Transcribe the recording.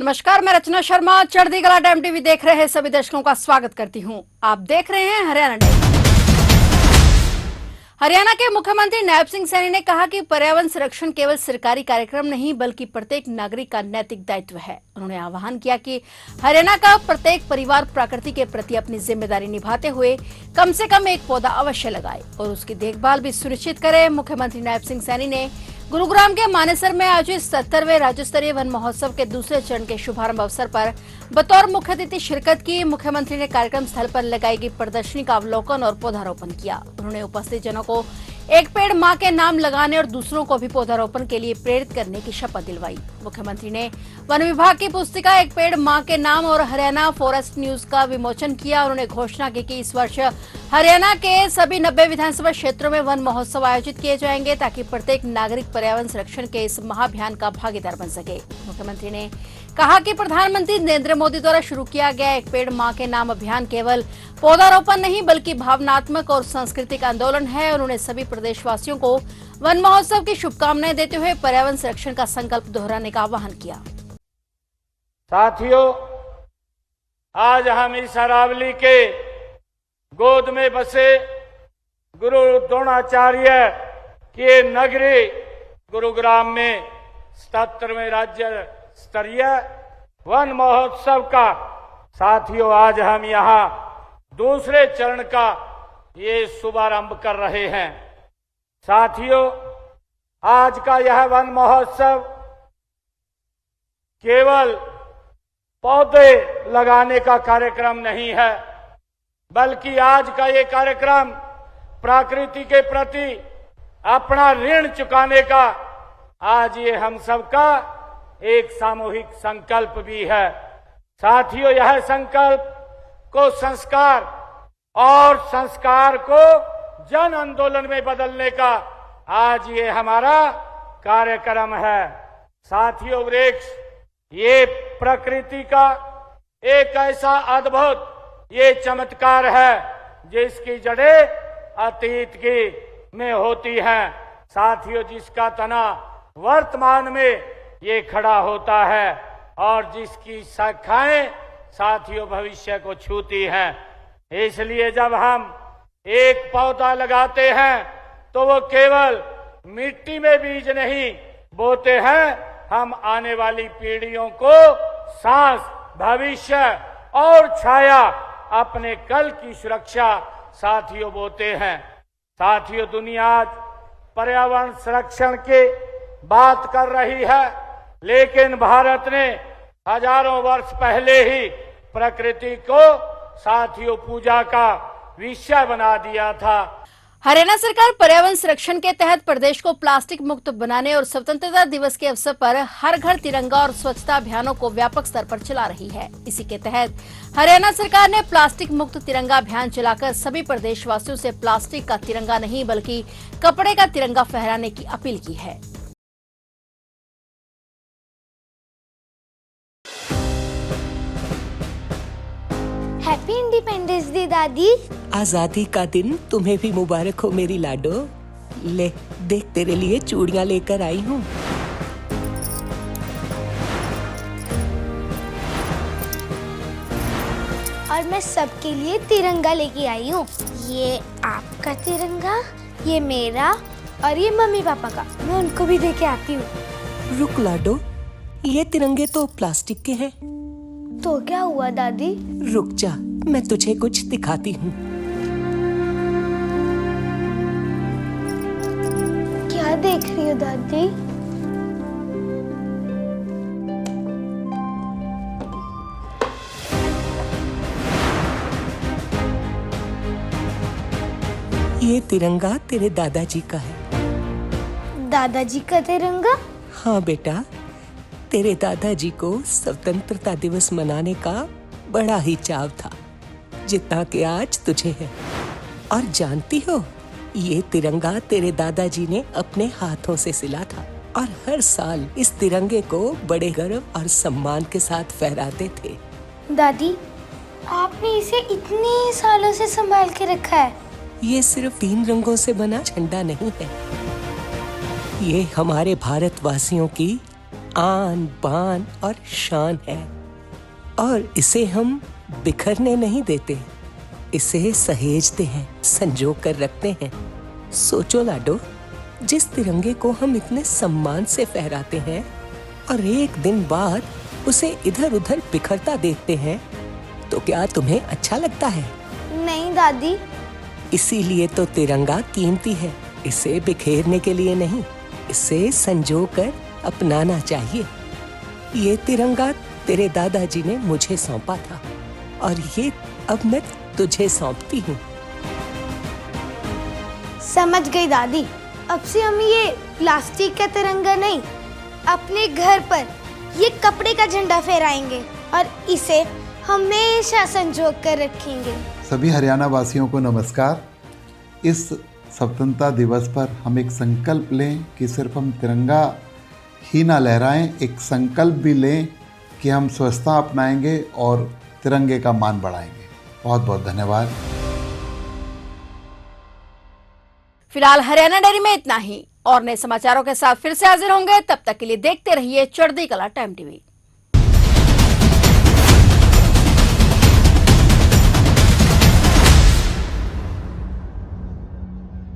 नमस्कार, मैं रचना शर्मा चढ़ती कला टाइम टीवी देख रहे सभी दर्शकों का स्वागत करती हूं। आप देख रहे हैं हरियाणा डे। हरियाणा के मुख्यमंत्री नायब सिंह सैनी ने कहा कि पर्यावरण संरक्षण केवल सरकारी कार्यक्रम नहीं बल्कि प्रत्येक नागरिक का नैतिक दायित्व है। उन्होंने आह्वान किया कि हरियाणा का प्रत्येक परिवार प्रकृति के प्रति अपनी जिम्मेदारी निभाते हुए कम से कम एक पौधा अवश्य लगाए और उसकी देखभाल भी सुनिश्चित करे। मुख्यमंत्री नायब सिंह सैनी ने गुरुग्राम के मानेसर में आयोजित 70वें राज्य स्तरीय वन महोत्सव के दूसरे चरण के शुभारंभ अवसर पर बतौर मुख्य अतिथि शिरकत की। मुख्यमंत्री ने कार्यक्रम स्थल पर लगाई गई प्रदर्शनी का अवलोकन और पौधारोपण किया। उन्होंने उपस्थित जनों को एक पेड़ मां के नाम लगाने और दूसरों को भी पौधारोपण के लिए प्रेरित करने की शपथ दिलवाई। मुख्यमंत्री ने वन विभाग की पुस्तिका एक पेड़ मां के नाम और हरियाणा फॉरेस्ट न्यूज का विमोचन किया। उन्होंने घोषणा की कि इस वर्ष हरियाणा के सभी 90 विधानसभा क्षेत्रों में वन महोत्सव आयोजित किए जाएंगे ताकि प्रत्येक नागरिक पर्यावरण संरक्षण के इस महाअभियान का भागीदार बन सके। मुख्यमंत्री ने कहा कि प्रधानमंत्री नरेंद्र मोदी द्वारा शुरू किया गया एक पेड़ मां के नाम अभियान केवल पौधारोपण नहीं बल्कि भावनात्मक और सांस्कृतिक आंदोलन है। उन्होंने सभी प्रदेशवासियों को वन महोत्सव की शुभकामनाएं देते हुए पर्यावरण संरक्षण का संकल्प दोहराने का आह्वान किया। साथियों, आज हम इस अरावली के गोद में बसे गुरु द्रोणाचार्य के नगरी गुरुग्राम में 77वें राज्य स्तरीय वन महोत्सव का साथियों आज हम यहाँ दूसरे चरण का ये शुभारंभ कर रहे हैं। साथियों, आज का यह वन महोत्सव केवल पौधे लगाने का कार्यक्रम नहीं है बल्कि आज का ये कार्यक्रम प्रकृति के प्रति अपना ऋण चुकाने का आज ये हम सबका एक सामूहिक संकल्प भी है। साथियों, यह संकल्प को संस्कार और संस्कार को जन आंदोलन में बदलने का आज ये हमारा कार्यक्रम है। साथियों, वृक्ष ये प्रकृति का एक ऐसा अद्भुत ये चमत्कार है जिसकी जड़ें अतीत की में होती हैं। साथियों, जिसका तना वर्तमान में ये खड़ा होता है और जिसकी शाखाएं साथियों भविष्य को छूती हैं। इसलिए जब हम एक पौधा लगाते हैं तो वो केवल मिट्टी में बीज नहीं बोते हैं, हम आने वाली पीढ़ियों को सांस, भविष्य और छाया, अपने कल की सुरक्षा साथियों बोते हैं। साथियों, दुनिया आज पर्यावरण संरक्षण की बात कर रही है लेकिन भारत ने हजारों वर्ष पहले ही प्रकृति को साथियों पूजा का विषय बना दिया था। हरियाणा सरकार पर्यावरण संरक्षण के तहत प्रदेश को प्लास्टिक मुक्त बनाने और स्वतंत्रता दिवस के अवसर पर हर घर तिरंगा और स्वच्छता अभियानों को व्यापक स्तर पर चला रही है। इसी के तहत हरियाणा सरकार ने प्लास्टिक मुक्त तिरंगा अभियान चलाकर सभी प्रदेशवासियों से प्लास्टिक का तिरंगा नहीं बल्कि कपड़े का तिरंगा फहराने की अपील की है। हैप्पी इंडिपेंडेंस डे दादी। आजादी का दिन तुम्हें भी मुबारक हो मेरी लाडो। ले देख, तेरे लिए चूड़ियां लेकर आई हूँ। और मैं सबके लिए तिरंगा लेके आई हूँ। ये आपका तिरंगा, ये मेरा और ये मम्मी पापा का। मैं उनको भी देके आती हूँ। रुक लाडो, ये तिरंगे तो प्लास्टिक के हैं। तो क्या हुआ दादी? रुक जा, मैं तुझे कुछ दिखाती हूँ। क्या देख रही हो दादी? ये तिरंगा तेरे दादाजी का है। दादाजी का तिरंगा? हाँ बेटा, तेरे दादाजी को स्वतंत्रता दिवस मनाने का बड़ा ही चाव था जितना कि आज तुझे है। और जानती हो, ये तिरंगा तेरे दादाजी ने अपने हाथों से सिला था और हर साल इस तिरंगे को बड़े गर्व और सम्मान के साथ फहराते थे। दादी, आपने इसे इतने सालों से संभाल के रखा है। ये सिर्फ 3 रंगों से बना झंडा नहीं है, ये हमारे भारतवासियों की आन बान और शान है, और इसे हम बिखरने नहीं देते, इसे सहेजते हैं, संजो कर रखते हैं। सोचो लाडो, जिस तिरंगे को हम इतने सम्मान से फहराते हैं और एक दिन बाद उसे इधर उधर बिखरता देखते हैं, तो क्या तुम्हें अच्छा लगता है? नहीं दादी। इसीलिए तो तिरंगा कीमती है, इसे बिखेरने के लिए नहीं, इसे संजो कर अपनाना चाहिए। ये तिरंगा तेरे दादाजी ने मुझे सौंपा था और ये अब मैं तुझे सौंपती हूँ। समझ गई दादी। अब से हम ये प्लास्टिक का तिरंगा नहीं, अपने घर पर ये कपड़े का झंडा फहराएंगे और इसे हमेशा संजो कर रखेंगे। सभी हरियाणा वासियों को नमस्कार। इस स्वतंत्रता दिवस पर हम एक संकल्प लें कि सिर्फ हम तिरंगा ही ना लहराएं, एक संकल्प भी लें कि हम स्वच्छता अपनाएंगे और तिरंगे का मान बढ़ाएंगे। बहुत बहुत धन्यवाद। फिलहाल हरियाणा डायरी में इतना ही, और नए समाचारों के साथ फिर से हाजिर होंगे। तब तक के लिए देखते रहिए चढ़ती कला टाइम टीवी।